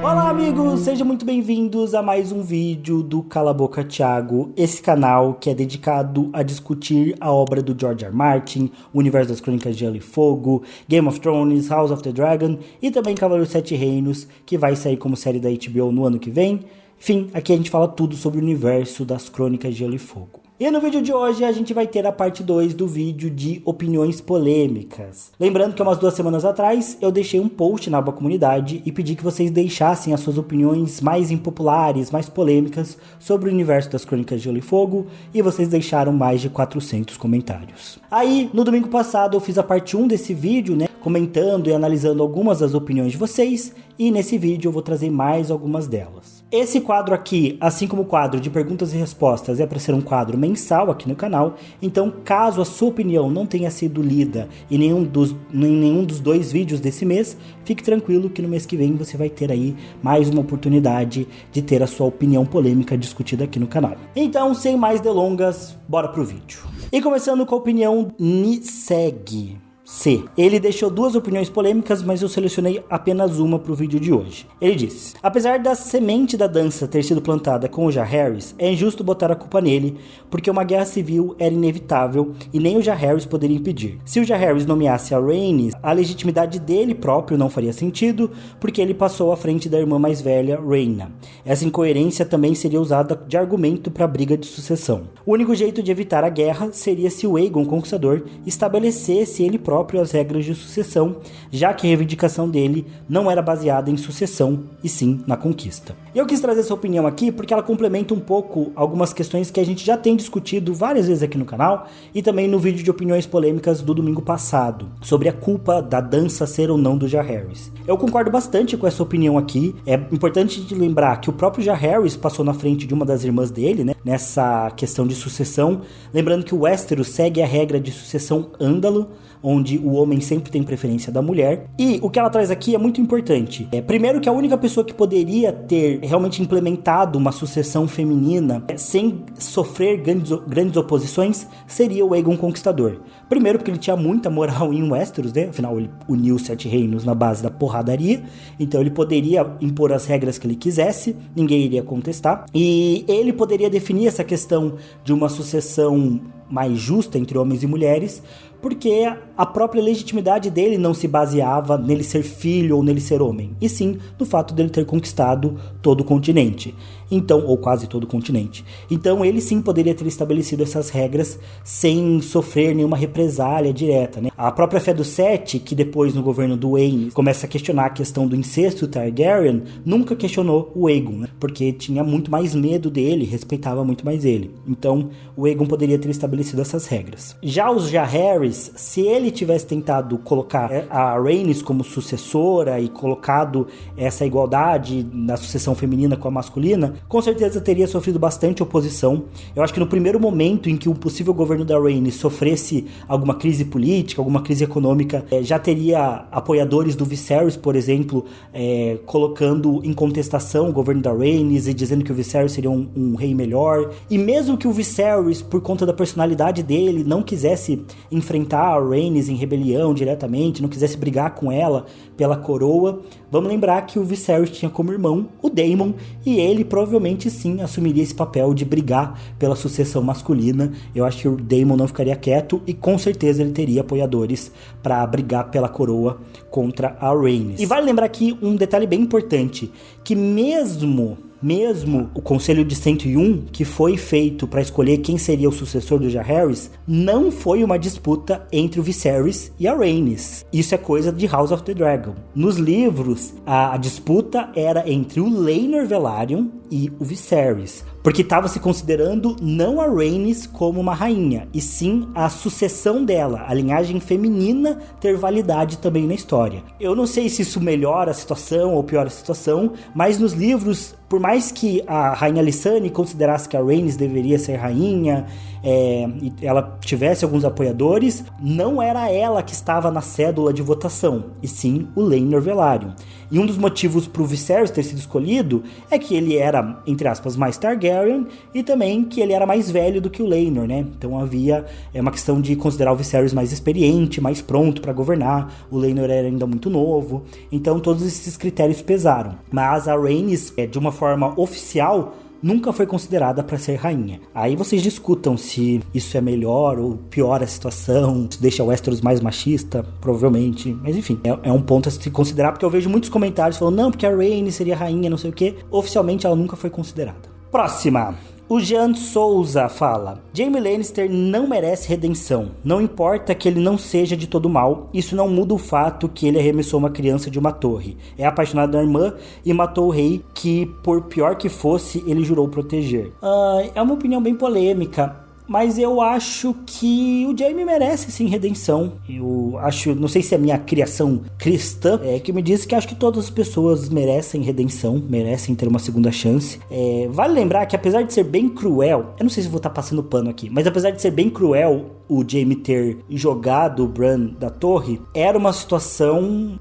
Olá amigos, sejam muito bem-vindos a mais um vídeo do Cala a Boca Thiago, esse canal que é dedicado a discutir a obra do George R. R. Martin, o universo das Crônicas de Gelo e Fogo, Game of Thrones, House of the Dragon e também Cavaleiro dos Sete Reinos, que vai sair como série da HBO no ano que vem. Enfim, aqui a gente fala tudo sobre o universo das Crônicas de Gelo e Fogo. E no vídeo de hoje a gente vai ter a parte 2 do vídeo de opiniões polêmicas. Lembrando que umas 2 semanas atrás eu deixei um post na aba comunidade e pedi que vocês deixassem as suas opiniões mais impopulares, mais polêmicas sobre o universo das Crônicas de Gelo e Fogo, e vocês deixaram mais de 400 comentários. Aí, no domingo passado eu fiz a parte 1 desse vídeo, comentando e analisando algumas das opiniões de vocês, e nesse vídeo eu vou trazer mais algumas delas. Esse quadro aqui, assim como o quadro de perguntas e respostas, é para ser um quadro mensal aqui no canal, então caso a sua opinião não tenha sido lida em nenhum dos 2 vídeos desse mês, fique tranquilo que no mês que vem você vai ter aí mais uma oportunidade de ter a sua opinião polêmica discutida aqui no canal. Então, sem mais delongas, bora pro vídeo. E começando com a opinião Niseg C. Ele deixou 2 opiniões polêmicas, mas eu selecionei apenas uma para o vídeo de hoje. Ele disse: apesar da semente da dança ter sido plantada com o Jaehaerys, é injusto botar a culpa nele, porque uma guerra civil era inevitável e nem o Jaehaerys poderia impedir. Se o Jaehaerys nomeasse a Rhaenys, a legitimidade dele próprio não faria sentido, porque ele passou à frente da irmã mais velha, Rhaena. Essa incoerência também seria usada de argumento para a briga de sucessão. O único jeito de evitar a guerra seria se o Aegon Conquistador estabelecesse ele próprio as regras de sucessão, já que a reivindicação dele não era baseada em sucessão, e sim na conquista. E eu quis trazer essa opinião aqui porque ela complementa um pouco algumas questões que a gente já tem discutido várias vezes aqui no canal, e também no vídeo de opiniões polêmicas do domingo passado, sobre a culpa da dança ser ou não do Jaehaerys. Eu concordo bastante com essa opinião aqui. É importante de lembrar que o próprio Jaehaerys passou na frente de uma das irmãs dele, nessa questão de sucessão, lembrando que o Westeros segue a regra de sucessão ândalo, onde o homem sempre tem preferência da mulher. E o que ela traz aqui é muito importante. Primeiro, que a única pessoa que poderia ter realmente implementado uma sucessão feminina sem sofrer grandes oposições seria o Aegon Conquistador. Primeiro, porque ele tinha muita moral em Westeros, afinal ele uniu os 7 reinos na base da porradaria, então ele poderia impor as regras que ele quisesse, ninguém iria contestar, e ele poderia definir essa questão de uma sucessão mais justa entre homens e mulheres, porque a própria legitimidade dele não se baseava nele ser filho ou nele ser homem, e sim no fato dele ter conquistado todo o continente, então, ou quase todo o continente. Então ele sim poderia ter estabelecido essas regras sem sofrer nenhuma represália direta. A própria fé do Sete, que depois no governo do Aemon começa a questionar a questão do incesto Targaryen, nunca questionou o Aegon, porque tinha muito mais medo dele, respeitava muito mais ele. Então o Aegon poderia ter estabelecido essas regras. Já os Jaehaerys, se ele tivesse tentado colocar a Rhaenys como sucessora e colocado essa igualdade na sucessão feminina com a masculina, com certeza teria sofrido bastante oposição. Eu acho que no primeiro momento em que o possível governo da Rhaenys sofresse alguma crise política, alguma crise econômica, já teria apoiadores do Viserys, por exemplo, colocando em contestação o governo da Rhaenys e dizendo que o Viserys seria um rei melhor. E mesmo que o Viserys, por conta da personalidade dele, não quisesse enfrentar a Rhaenys em rebelião diretamente, não quisesse brigar com ela pela coroa, vamos lembrar que o Viserys tinha como irmão o Daemon, e ele provavelmente sim assumiria esse papel de brigar pela sucessão masculina. Eu acho que o Daemon não ficaria quieto, e com certeza ele teria apoiadores para brigar pela coroa contra a Rhaenys. E vale lembrar aqui um detalhe bem importante, que mesmo o Conselho de 101, que foi feito para escolher quem seria o sucessor do Jaehaerys, não foi uma disputa entre o Viserys e a Rhaenys. Isso é coisa de House of the Dragon. Nos livros, a disputa era entre o Laenor Velaryon e o Viserys, porque estava se considerando não a Rhaenys como uma rainha, e sim a sucessão dela, a linhagem feminina, ter validade também na história. Eu não sei se isso melhora a situação ou piora a situação, mas nos livros, por mais que a rainha Lysane considerasse que a Rhaenys deveria ser rainha, e ela tivesse alguns apoiadores, não era ela que estava na cédula de votação, e sim o Laenor Velaryon. E um dos motivos pro Viserys ter sido escolhido é que ele era, entre aspas, mais Targaryen e também que ele era mais velho do que o Laenor, né? Então havia uma questão de considerar o Viserys mais experiente, mais pronto para governar. O Laenor era ainda muito novo. Então todos esses critérios pesaram. Mas a Rhaenys, de uma forma oficial, nunca foi considerada para ser rainha. Aí vocês discutam se isso é melhor ou piora a situação, se deixa Westeros mais machista, provavelmente. Mas enfim, é um ponto a se considerar, porque eu vejo muitos comentários falando, não, porque a Rhaenys seria rainha, não sei o quê. Oficialmente ela nunca foi considerada. Próxima. O Jean Souza fala: Jaime Lannister não merece redenção. Não importa que ele não seja de todo mal, isso não muda o fato que ele arremessou uma criança de uma torre. É apaixonado da irmã e matou o rei que, por pior que fosse, ele jurou proteger. É uma opinião bem polêmica, mas eu acho que o Jaime merece sim redenção. Eu acho, não sei se é a minha criação cristã, que me diz que acho que todas as pessoas merecem redenção, merecem ter uma segunda chance. Vale lembrar que apesar de ser bem cruel, eu não sei se vou estar passando pano aqui, mas apesar de ser bem cruel o Jaime ter jogado o Bran da torre, era uma situação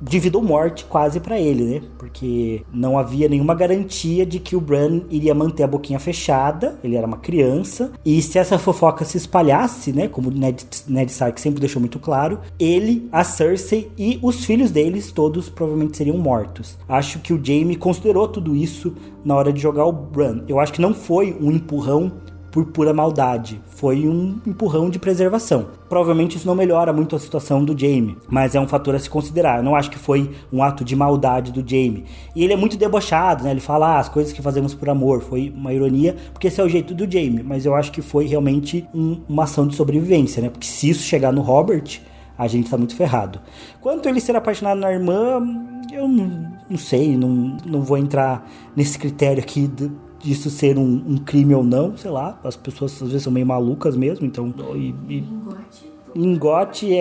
de vida ou morte quase pra ele, né? Porque não havia nenhuma garantia de que o Bran iria manter a boquinha fechada, ele era uma criança, e se essa fofoca se espalhasse, né? Como Ned Stark sempre deixou muito claro, ele, a Cersei e os filhos deles todos provavelmente seriam mortos. Acho que o Jaime considerou tudo isso na hora de jogar o Bran. Eu acho que não foi um empurrão por pura maldade, foi um empurrão de preservação. Provavelmente isso não melhora muito a situação do Jaime, mas é um fator a se considerar. Eu não acho que foi um ato de maldade do Jaime. E ele é muito debochado, né? Ele fala, as coisas que fazemos por amor. Foi uma ironia, porque esse é o jeito do Jaime, mas eu acho que foi realmente uma ação de sobrevivência, né? Porque se isso chegar no Robert, a gente tá muito ferrado. Quanto ele ser apaixonado na irmã, eu não sei, não vou entrar nesse critério aqui disso ser um crime ou não, sei lá, as pessoas às vezes são meio malucas mesmo, então... Lingote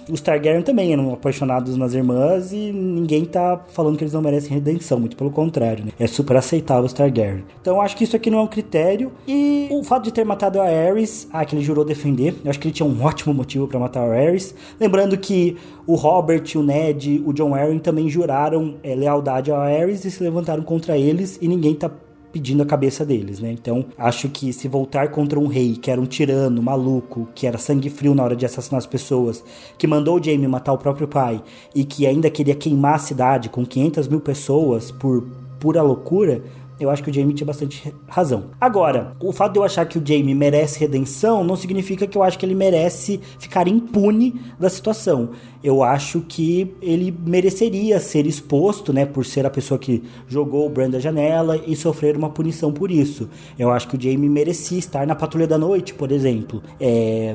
os Targaryen também eram apaixonados nas irmãs e ninguém tá falando que eles não merecem redenção, muito pelo contrário, né? É super aceitável os Targaryen. Então acho que isso aqui não é um critério. E o fato de ter matado a Aerys, que ele jurou defender, eu acho que ele tinha um ótimo motivo pra matar a Aerys. Lembrando que o Robert, o Ned, o Jon Arryn também juraram lealdade a Aerys e se levantaram contra eles e ninguém tá pedindo a cabeça deles, né? Então, acho que se voltar contra um rei que era um tirano, maluco, que era sangue frio na hora de assassinar as pessoas, que mandou o Jaime matar o próprio pai e que ainda queria queimar a cidade com 500 mil pessoas por pura loucura, eu acho que o Jaime tinha bastante razão. Agora, o fato de eu achar que o Jaime merece redenção não significa que eu acho que ele merece ficar impune da situação. Eu acho que ele mereceria ser exposto, né, por ser a pessoa que jogou o Bran da janela e sofrer uma punição por isso. Eu acho que o Jaime merecia estar na Patrulha da Noite, por exemplo.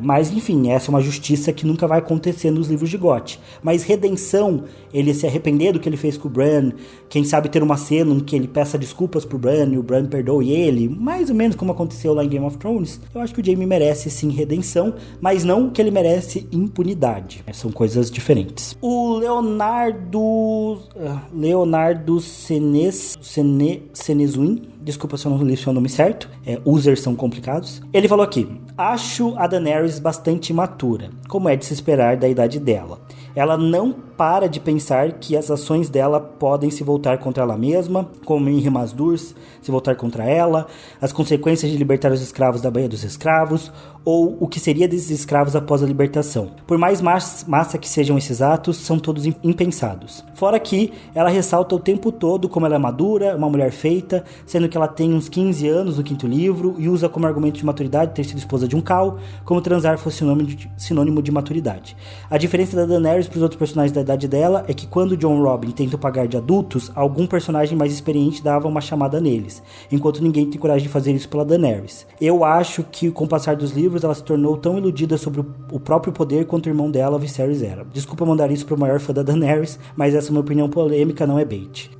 Mas, enfim, essa é uma justiça que nunca vai acontecer nos livros de GOT. Mas redenção, ele se arrepender do que ele fez com o Bran, quem sabe ter uma cena em que ele peça desculpas pro Bran e o Bran perdoe ele, mais ou menos como aconteceu lá em Game of Thrones, eu acho que o Jaime merece sim redenção, mas não que ele merece impunidade. São coisas diferentes. O Leonardo Senezuin, desculpa se eu não li o seu nome certo, users são complicados. Ele falou aqui: acho a Daenerys bastante imatura, como é de se esperar da idade dela. Ela não para de pensar que as ações dela podem se voltar contra ela mesma, como em Rimasdur se voltar contra ela, as consequências de libertar os escravos da Baía dos Escravos, ou o que seria desses escravos após a libertação. Por mais massa que sejam esses atos, são todos impensados. Fora que ela ressalta o tempo todo como ela é madura, uma mulher feita, sendo que ela tem uns 15 anos no 5º livro, e usa como argumento de maturidade ter sido esposa de um Khal, como transar fosse sinônimo de maturidade. A diferença da Daenerys para os outros personagens da idade dela é que quando Jon Robin tenta pagar de adultos, algum personagem mais experiente dava uma chamada neles, enquanto ninguém tem coragem de fazer isso pela Daenerys. Eu acho que com o passar dos livros ela se tornou tão iludida sobre o próprio poder quanto o irmão dela, Viserys, era. Desculpa mandar isso pro maior fã da Daenerys, mas essa é uma opinião polêmica, não é bait.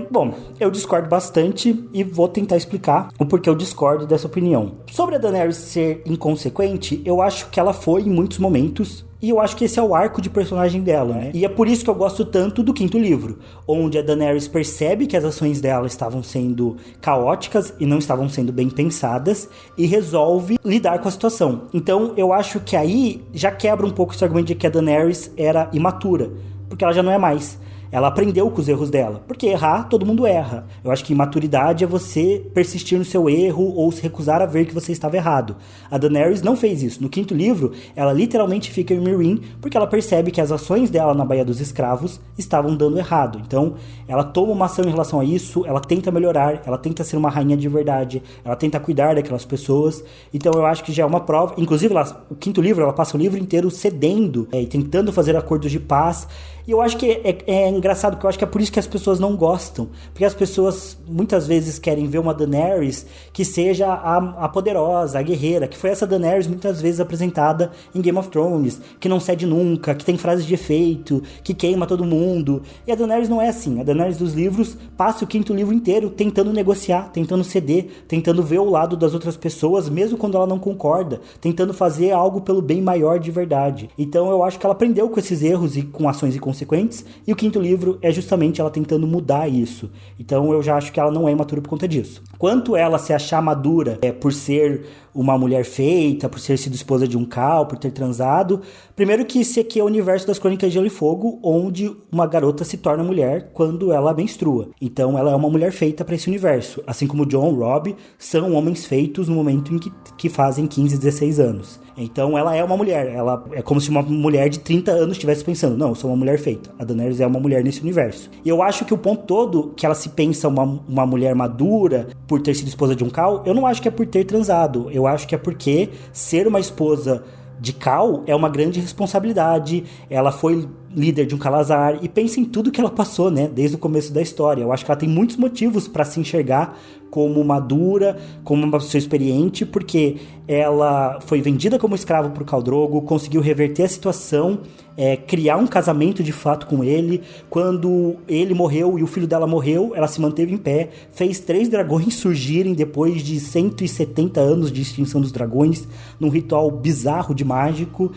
Bom, eu discordo bastante e vou tentar explicar o porquê eu discordo dessa opinião. Sobre a Daenerys ser inconsequente, eu acho que ela foi em muitos momentos, e eu acho que esse é o arco de personagem dela, né? E é por isso que eu gosto tanto do 5º livro, onde a Daenerys percebe que as ações dela estavam sendo caóticas e não estavam sendo bem pensadas e resolve lidar com a situação. Então eu acho que aí já quebra um pouco esse argumento de que a Daenerys era imatura, porque ela já não é mais. Ela aprendeu com os erros dela, porque errar, todo mundo erra. Eu acho que maturidade é você persistir no seu erro ou se recusar a ver que você estava errado. A Daenerys não fez isso. No 5º livro, ela literalmente fica em Meereen, porque ela percebe que as ações dela na Baía dos Escravos estavam dando errado. Então, ela toma uma ação em relação a isso, ela tenta melhorar, ela tenta ser uma rainha de verdade, ela tenta cuidar daquelas pessoas. Então, eu acho que já é uma prova. Inclusive, o 5º livro, ela passa o livro inteiro cedendo e tentando fazer acordos de paz. E eu acho que é engraçado, porque eu acho que é por isso que as pessoas não gostam. Porque as pessoas muitas vezes querem ver uma Daenerys que seja a poderosa, a guerreira, que foi essa Daenerys muitas vezes apresentada em Game of Thrones, que não cede nunca, que tem frases de efeito, que queima todo mundo. E a Daenerys não é assim. A Daenerys dos livros passa o 5º livro inteiro tentando negociar, tentando ceder, tentando ver o lado das outras pessoas, mesmo quando ela não concorda, tentando fazer algo pelo bem maior de verdade. Então eu acho que ela aprendeu com esses erros e com ações inconsequentes, e o 5º livro é justamente ela tentando mudar isso. Então eu já acho que ela não é imatura por conta disso. Quanto ela se achar madura por ser uma mulher feita, por ter sido esposa de um Khal, por ter transado, primeiro que esse aqui é o universo das Crônicas de Gelo e Fogo, onde uma garota se torna mulher quando ela menstrua. Então ela é uma mulher feita para esse universo, assim como Jon, Robb são homens feitos no momento em que fazem 15, 16 anos. Então ela é uma mulher, ela é como se uma mulher de 30 anos estivesse pensando, não, eu sou uma mulher feita. A Daenerys é uma mulher nesse universo. E eu acho que o ponto todo que ela se pensa uma mulher madura por ter sido esposa de um Khal, eu não acho que é por ter transado. Eu acho que é porque ser uma esposa de Khal é uma grande responsabilidade. Ela foi líder de um Khalazar e pensa em tudo que ela passou, né, desde o começo da história. Eu acho que ela tem muitos motivos para se enxergar como madura, como uma pessoa experiente, porque ela foi vendida como escravo por Khal Drogo, conseguiu reverter a situação, criar um casamento de fato com ele. Quando ele morreu e o filho dela morreu, ela se manteve em pé, fez 3 dragões surgirem depois de 170 anos de extinção dos dragões, num ritual bizarro de mágico,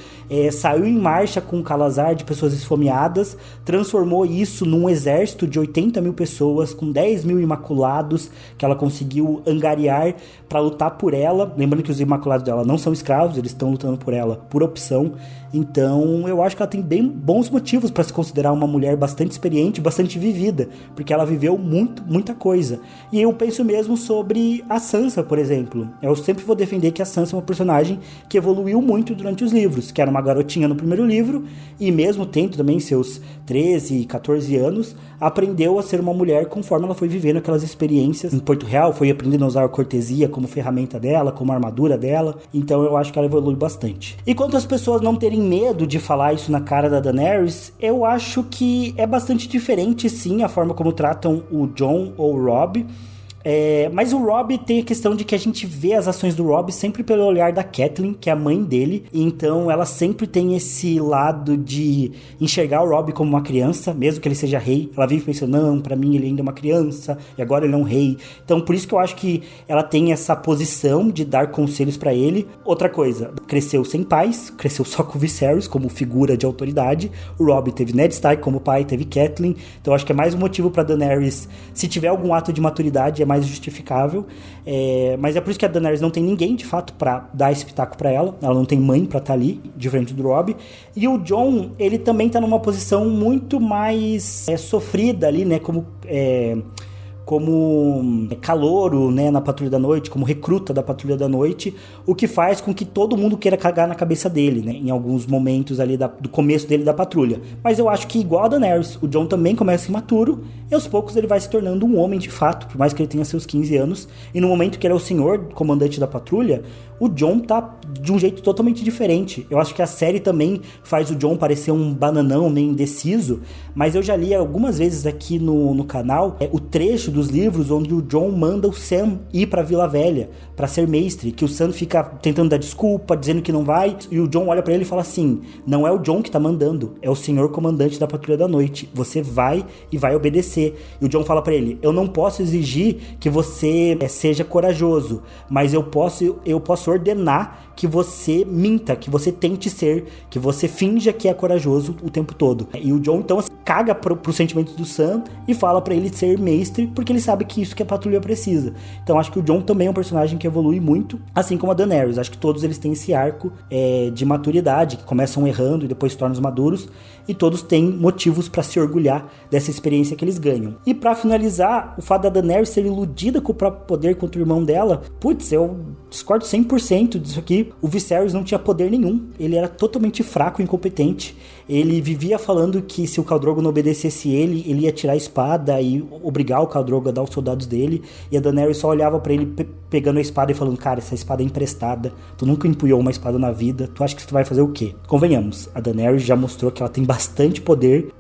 saiu em marcha com um Khalazar de pessoas esfomeadas, transformou isso num exército de 80 mil pessoas, com 10 mil imaculados, que ela conseguiu angariar para lutar por ela. Lembrando que os imaculados dela não são escravos, eles estão lutando por ela por opção. Então eu acho que ela tem bem bons motivos para se considerar uma mulher bastante experiente, bastante vivida, porque ela viveu muita coisa. E eu penso mesmo sobre a Sansa, por exemplo. Eu sempre vou defender que a Sansa é uma personagem que evoluiu muito durante os livros, que era uma garotinha no primeiro livro, e mesmo tendo também seus 13, 14 anos, aprendeu a ser uma mulher conforme ela foi vivendo aquelas experiências em Porto Real, foi aprendendo a usar a cortesia como ferramenta dela, como armadura dela. Então eu acho que ela evolui bastante. E quanto às pessoas não terem medo de falar isso na cara da Daenerys, eu acho que é bastante diferente, sim, a forma como tratam o Jon ou o Robb. Mas o Robb tem a questão de que a gente vê as ações do Robb sempre pelo olhar da Catelyn, que é a mãe dele. Então ela sempre tem esse lado de enxergar o Robb como uma criança, mesmo que ele seja rei. Ela vive pensando, não, pra mim ele ainda é uma criança e agora ele é um rei. Então por isso que eu acho que ela tem essa posição de dar conselhos pra ele. Outra coisa, cresceu sem pais, cresceu só com Viserys como figura de autoridade. O Robb teve Ned Stark como pai, teve Catelyn. Então acho que é mais um motivo pra Daenerys, se tiver algum ato de maturidade, é mais justificável, mas é por isso que a Daenerys não tem ninguém de fato pra dar esse pitaco pra ela não tem mãe pra estar ali, diferente do Robb. E o Jon, ele também tá numa posição muito mais sofrida ali, né, como calouro, né, na Patrulha da Noite, como recruta da Patrulha da Noite, o que faz com que todo mundo queira cagar na cabeça dele, né, em alguns momentos ali do começo dele da patrulha. Mas eu acho que igual a Daenerys, o Jon também começa imaturo, e aos poucos ele vai se tornando um homem de fato, por mais que ele tenha seus 15 anos, e no momento que ele é o senhor comandante da patrulha, o Jon tá de um jeito totalmente diferente. Eu acho que a série também faz o Jon parecer um bananão, meio indeciso, mas eu já li algumas vezes aqui no canal o trecho dos livros onde o Jon manda o Sam ir pra Vila Velha pra ser mestre, que o Sam fica tentando dar desculpa, dizendo que não vai, e o Jon olha pra ele e fala assim, não é o Jon que tá mandando, é o senhor comandante da Patrulha da Noite, você vai e vai obedecer. E o Jon fala pra ele, eu não posso exigir que você seja corajoso, mas eu posso ordenar que você minta, que você tente ser, que você finja que é corajoso o tempo todo. E o Jon, então, caga pro sentimento do Sam e fala pra ele ser mestre, porque ele sabe que isso que a patrulha precisa. Então acho que o Jon também é um personagem que evolui muito, assim como a Daenerys. Acho que todos eles têm esse arco de maturidade, que começam errando e depois se tornam maduros, e todos têm motivos pra se orgulhar dessa experiência que eles ganham. E pra finalizar, o fato da Daenerys ser iludida com o próprio poder contra o irmão dela, putz, eu discordo 100% disso aqui. O Viserys não tinha poder nenhum, ele era totalmente fraco e incompetente. Ele vivia falando que se o Khal Drogo não obedecesse ele ia tirar a espada e obrigar o Khal Drogo a dar os soldados dele, e a Daenerys só olhava pra ele pegando a espada e falando, cara, essa espada é emprestada, tu nunca empunhou uma espada na vida, tu acha que tu vai fazer o quê? Convenhamos, a Daenerys já mostrou que ela tem bastante poder,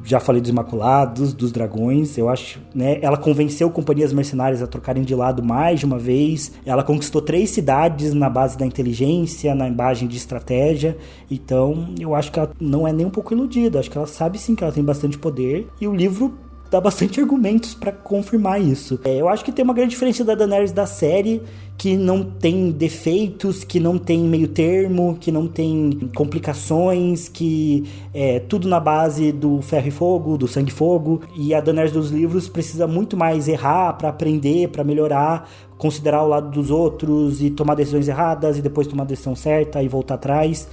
já falei dos Imaculados, dos Dragões, eu acho, né, ela convenceu companhias mercenárias a trocarem de lado mais de uma vez, ela conquistou 3 cidades na base da inteligência, na base de estratégia, então eu acho que ela não é nem um pouco iludida, acho que ela sabe sim que ela tem bastante poder, e o livro dá bastante argumentos pra confirmar isso. Eu acho que tem uma grande diferença da Daenerys da série, que não tem defeitos, que não tem meio termo, que não tem complicações, que é tudo na base do ferro e fogo, do sangue e fogo, e a Daenerys dos livros precisa muito mais errar pra aprender, pra melhorar, considerar o lado dos outros e tomar decisões erradas e depois tomar a decisão certa e voltar atrás.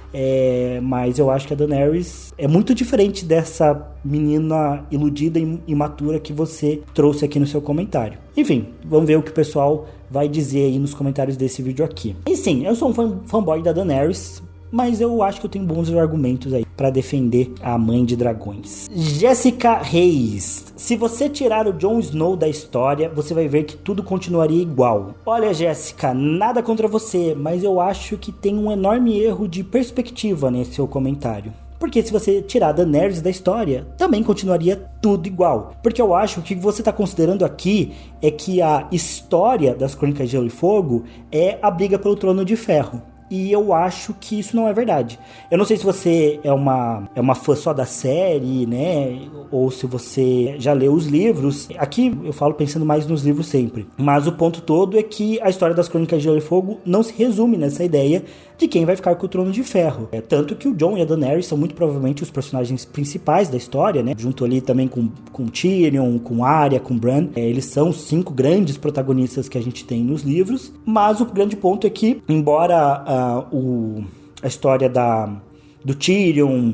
Mas eu acho que a Daenerys é muito diferente dessa menina iludida e imatura que você trouxe aqui no seu comentário. Enfim, vamos ver o que o pessoal vai dizer aí nos comentários desse vídeo aqui. E sim, eu sou um fanboy da Daenerys, mas eu acho que eu tenho bons argumentos aí pra defender a mãe de dragões. Jéssica Reis: se você tirar o Jon Snow da história, você vai ver que tudo continuaria igual. Olha, Jéssica, nada contra você, mas eu acho que tem um enorme erro de perspectiva nesse seu comentário. Porque se você tirar a Daenerys da história, também continuaria tudo igual. Porque eu acho que o que você está considerando aqui é que a história das Crônicas de Gelo e Fogo é a briga pelo Trono de Ferro. E eu acho que isso não é verdade. Eu não sei se você é uma fã só da série, né? Ou se você já leu os livros. Aqui eu falo pensando mais nos livros sempre. Mas o ponto todo é que a história das Crônicas de Gelo e Fogo não se resume nessa ideia de quem vai ficar com o Trono de Ferro. Tanto que o Jon e a Daenerys são muito provavelmente os personagens principais da história, né? Junto ali também com Tyrion, com Arya, com Bran. Eles são os 5 grandes protagonistas que a gente tem nos livros. Mas o grande ponto é que, embora a história do Tyrion,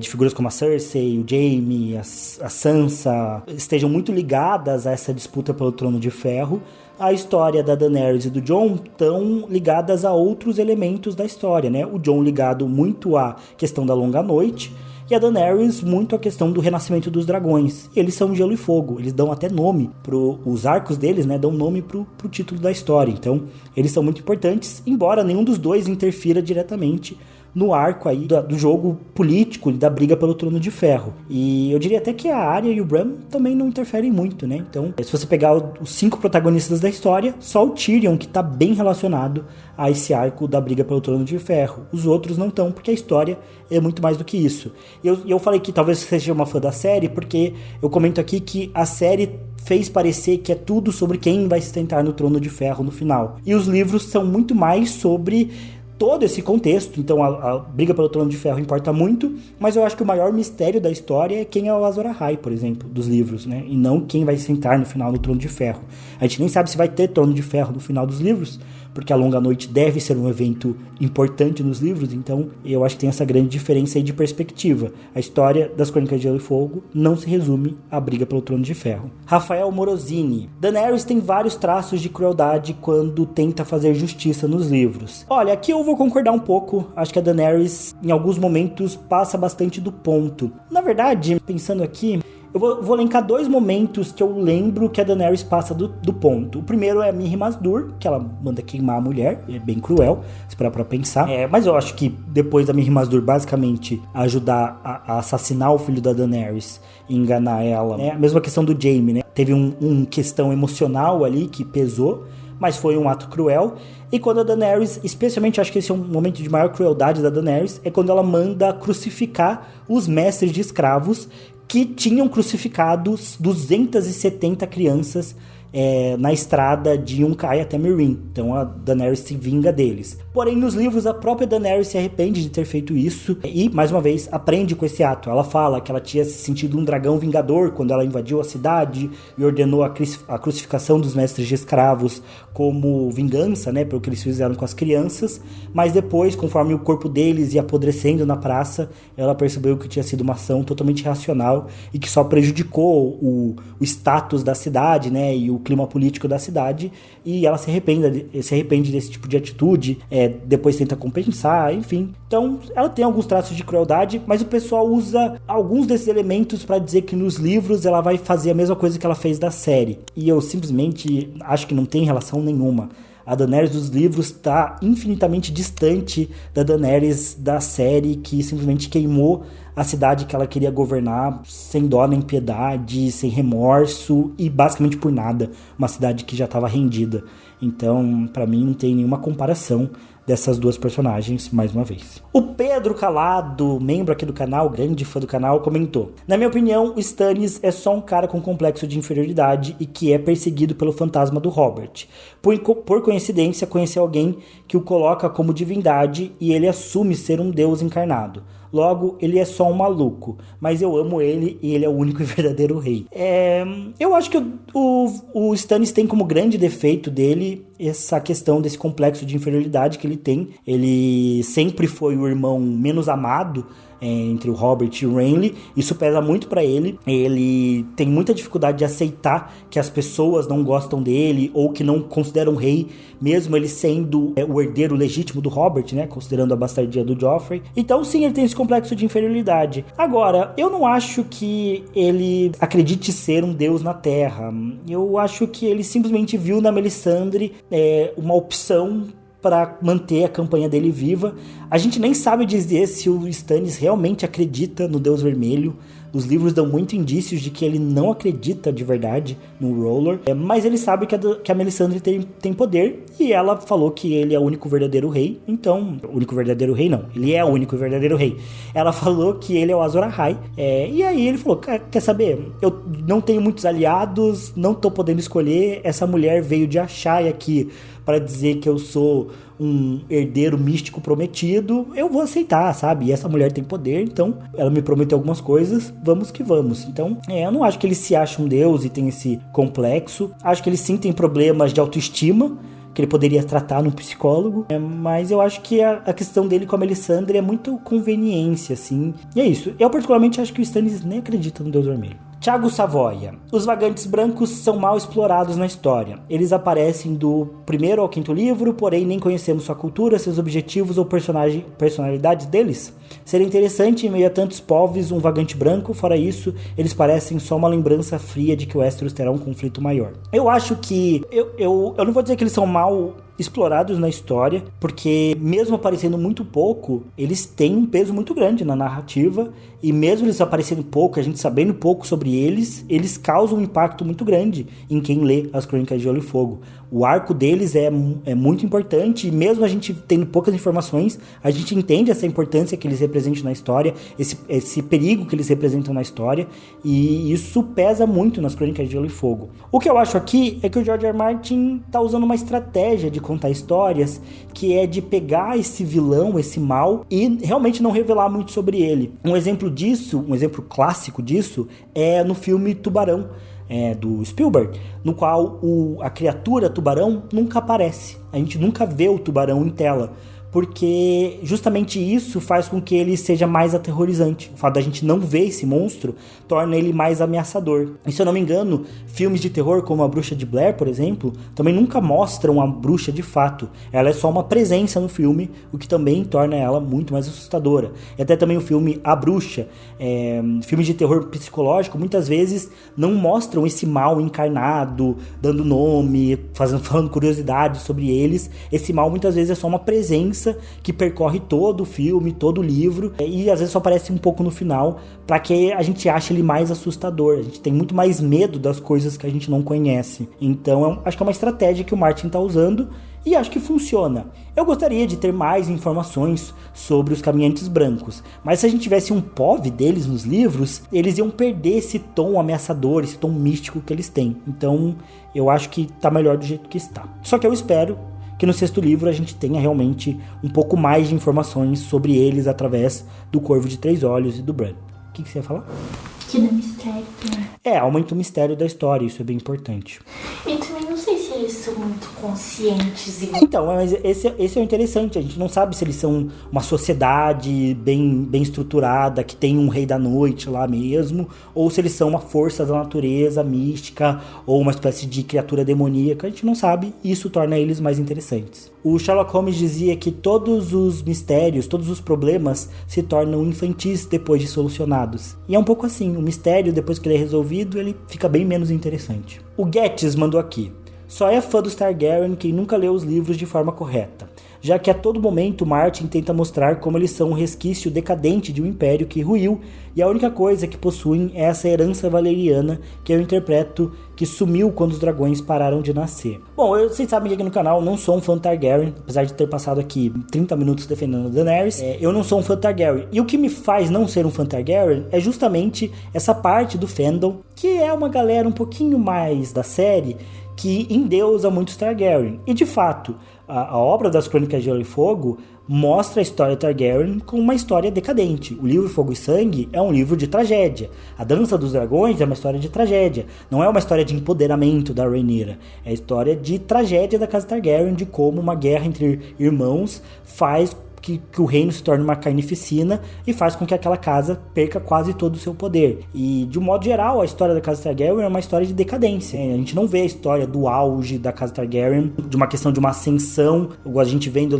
de figuras como a Cersei, o Jaime, a Sansa, estejam muito ligadas a essa disputa pelo Trono de Ferro, a história da Daenerys e do Jon estão ligadas a outros elementos da história, né? O Jon ligado muito à questão da Longa Noite, e a Daenerys muito a questão do renascimento dos dragões. Eles são gelo e fogo, eles dão até nome os arcos deles, né, dão nome pro título da história. Então, eles são muito importantes, embora nenhum dos dois interfira diretamente no arco aí do jogo político, da briga pelo Trono de Ferro. E eu diria até que a Arya e o Bran também não interferem muito, né? Então, se você pegar os 5 protagonistas da história, só o Tyrion que tá bem relacionado a esse arco da briga pelo Trono de Ferro. Os outros não estão, porque a história é muito mais do que isso. E eu falei que talvez você seja uma fã da série, porque eu comento aqui que a série fez parecer que é tudo sobre quem vai se sentar no Trono de Ferro no final. E os livros são muito mais sobre todo esse contexto. Então a briga pelo Trono de Ferro importa muito, mas eu acho que o maior mistério da história é quem é o Azor Ahai, por exemplo, dos livros, né? E não quem vai sentar no final do Trono de Ferro. A gente nem sabe se vai ter Trono de Ferro no final dos livros, porque a Longa Noite deve ser um evento importante nos livros, então eu acho que tem essa grande diferença aí de perspectiva. A história das Crônicas de Gelo e Fogo não se resume à briga pelo Trono de Ferro. Rafael Morosini: Daenerys tem vários traços de crueldade quando tenta fazer justiça nos livros. Olha, aqui eu vou concordar um pouco. Acho que a Daenerys, em alguns momentos, passa bastante do ponto. Na verdade, pensando aqui, eu vou elencar 2 momentos que eu lembro que a Daenerys passa do ponto. O primeiro é a Mirri Maz Duur, que ela manda queimar a mulher, é bem cruel, se parar pra pensar. Mas eu acho que depois da Mirri Maz Duur basicamente ajudar a assassinar o filho da Daenerys e enganar ela, a mesma questão do Jaime, né? Teve um questão emocional ali que pesou, mas foi um ato cruel. E quando a Daenerys, especialmente acho que esse é um momento de maior crueldade da Daenerys, é quando ela manda crucificar os mestres de escravos que tinham crucificado 270 crianças na estrada de Yunkai até Meereen. Então a Daenerys se vinga deles. Porém, nos livros, a própria Daenerys se arrepende de ter feito isso e, mais uma vez, aprende com esse ato. Ela fala que ela tinha se sentido um dragão vingador quando ela invadiu a cidade e ordenou a crucificação dos mestres de escravos como vingança, né, pelo que eles fizeram com as crianças. Mas depois, conforme o corpo deles ia apodrecendo na praça, ela percebeu que tinha sido uma ação totalmente irracional e que só prejudicou o status da cidade, né, e o clima político da cidade, e ela se arrepende desse tipo de atitude, depois tenta compensar, enfim. Então, ela tem alguns traços de crueldade, mas o pessoal usa alguns desses elementos para dizer que nos livros ela vai fazer a mesma coisa que ela fez da série. E eu simplesmente acho que não tem relação nenhuma. A Daenerys dos livros está infinitamente distante da Daenerys da série, que simplesmente queimou a cidade que ela queria governar sem dó nem piedade, sem remorso e basicamente por nada. Uma cidade que já estava rendida. Então, para mim, não tem nenhuma comparação dessas duas personagens, mais uma vez. O Pedro Calado, membro aqui do canal, grande fã do canal, comentou: na minha opinião, o Stannis é só um cara com complexo de inferioridade e que é perseguido pelo fantasma do Robert. Por coincidência, conheceu alguém que o coloca como divindade e ele assume ser um deus encarnado. Logo, ele é só um maluco, mas eu amo ele e ele é o único e verdadeiro rei. Eu acho que o Stannis tem como grande defeito dele essa questão desse complexo de inferioridade que ele tem. Ele sempre foi o irmão menos amado entre o Robert e o Renly. Isso pesa muito pra ele. Ele tem muita dificuldade de aceitar que as pessoas não gostam dele ou que não consideram rei, mesmo ele sendo o herdeiro legítimo do Robert, né, considerando a bastardia do Joffrey. Então sim, ele tem esse complexo de inferioridade. Agora, eu não acho que ele acredite ser um deus na Terra. Eu acho que ele simplesmente viu na Melisandre uma opção para manter a campanha dele viva. A gente nem sabe dizer se o Stannis realmente acredita no Deus Vermelho. Os livros dão muito indícios de que ele não acredita de verdade no R'hllor, mas ele sabe que a Melisandre tem poder, e ela falou que ele é o único verdadeiro rei. Então, o único verdadeiro rei não, ele é o único verdadeiro rei. Ela falou que ele é o Azor Ahai, e aí ele falou: quer saber, eu não tenho muitos aliados, não tô podendo escolher, essa mulher veio de Ashai aqui para dizer que eu sou um herdeiro místico prometido, eu vou aceitar, sabe? E essa mulher tem poder, então ela me prometeu algumas coisas, vamos que vamos. Então, eu não acho que ele se acha um deus e tem esse complexo. Acho que ele sim tem problemas de autoestima, que ele poderia tratar num psicólogo, mas eu acho que a questão dele com a Melisandre é muito conveniência, assim. E é isso. Eu particularmente acho que o Stannis nem acredita no Deus Vermelho. Thiago Savoia. Os vagantes brancos são mal explorados na história. Eles aparecem do primeiro ao quinto livro, porém nem conhecemos sua cultura, seus objetivos ou personalidades deles. Seria interessante, em meio a tantos povos, um vagante branco. Fora isso, eles parecem só uma lembrança fria de que o Westeros terá um conflito maior. Eu acho que... Eu não vou dizer que eles são mal explorados na história, porque mesmo aparecendo muito pouco, eles têm um peso muito grande na narrativa, e mesmo eles aparecendo pouco, a gente sabendo pouco sobre eles causam um impacto muito grande em quem lê as Crônicas de Gelo e Fogo. O arco deles é muito importante, e mesmo a gente tendo poucas informações, a gente entende essa importância que eles representam na história, esse perigo que eles representam na história, e isso pesa muito nas Crônicas de Gelo e Fogo. O que eu acho aqui é que o George R. R. Martin tá usando uma estratégia de contar histórias, que é de pegar esse vilão, esse mal, e realmente não revelar muito sobre ele. Um exemplo disso, um exemplo clássico disso, é no filme Tubarão, do Spielberg, no qual a criatura tubarão nunca aparece. A gente nunca vê o tubarão em tela, porque justamente isso faz com que ele seja mais aterrorizante. O fato da gente não ver esse monstro torna ele mais ameaçador. E se eu não me engano, filmes de terror como A Bruxa de Blair, por exemplo, também nunca mostram a bruxa de fato. Ela é só uma presença no filme, o que também torna ela muito mais assustadora. E até também o filme A Bruxa, filmes de terror psicológico, muitas vezes não mostram esse mal encarnado, dando nome, falando curiosidades sobre eles. Esse mal muitas vezes é só uma presença premissa que percorre todo o filme, todo o livro, e às vezes só aparece um pouco no final, para que a gente ache ele mais assustador. A gente tem muito mais medo das coisas que a gente não conhece. Então acho que é uma estratégia que o Martin está usando, e acho que funciona. Eu gostaria de ter mais informações sobre os Caminhantes Brancos, mas se a gente tivesse um POV deles nos livros, eles iam perder esse tom ameaçador, esse tom místico que eles têm. Então eu acho que tá melhor do jeito que está. Só que eu espero que no 6º livro a gente tenha realmente um pouco mais de informações sobre eles através do Corvo de 3 Olhos e do Bran. O que você ia falar? Que dá mistério. Aumenta o mistério da história, isso é bem importante. E também não sei se eles são muito conscientes. Então, mas esse é o interessante. A gente não sabe se eles são uma sociedade bem estruturada, que tem um rei da noite lá mesmo, ou se eles são uma força da natureza mística, ou uma espécie de criatura demoníaca. A gente não sabe, e isso torna eles mais interessantes. O Sherlock Holmes dizia que todos os mistérios, todos os problemas se tornam infantis depois de solucionados. E é um pouco assim, o mistério, depois que ele é resolvido, ele fica bem menos interessante. O Getz mandou aqui: só é fã dos Targaryen quem nunca leu os livros de forma correta, já que a todo momento Martin tenta mostrar como eles são um resquício decadente de um império que ruiu, e a única coisa que possuem é essa herança valeriana que eu interpreto que sumiu quando os dragões pararam de nascer. Bom, vocês sabem que aqui no canal eu não sou um fã Targaryen, apesar de ter passado aqui 30 minutos defendendo a Daenerys, eu não sou um fã Targaryen. E o que me faz não ser um fã Targaryen é justamente essa parte do fandom, que é uma galera um pouquinho mais da série, que endeusa muitos Targaryen. E de fato, a obra das Crônicas de Gelo e Fogo mostra a história Targaryen como uma história decadente. O livro Fogo e Sangue é um livro de tragédia. A Dança dos Dragões é uma história de tragédia. Não é uma história de empoderamento da Rhaenyra. É a história de tragédia da casa Targaryen, de como uma guerra entre irmãos faz que o reino se torne uma carnificina e faz com que aquela casa perca quase todo o seu poder. E, de um modo geral, a história da casa Targaryen é uma história de decadência. A gente não vê a história do auge da casa Targaryen, de uma questão de uma ascensão, a gente vendo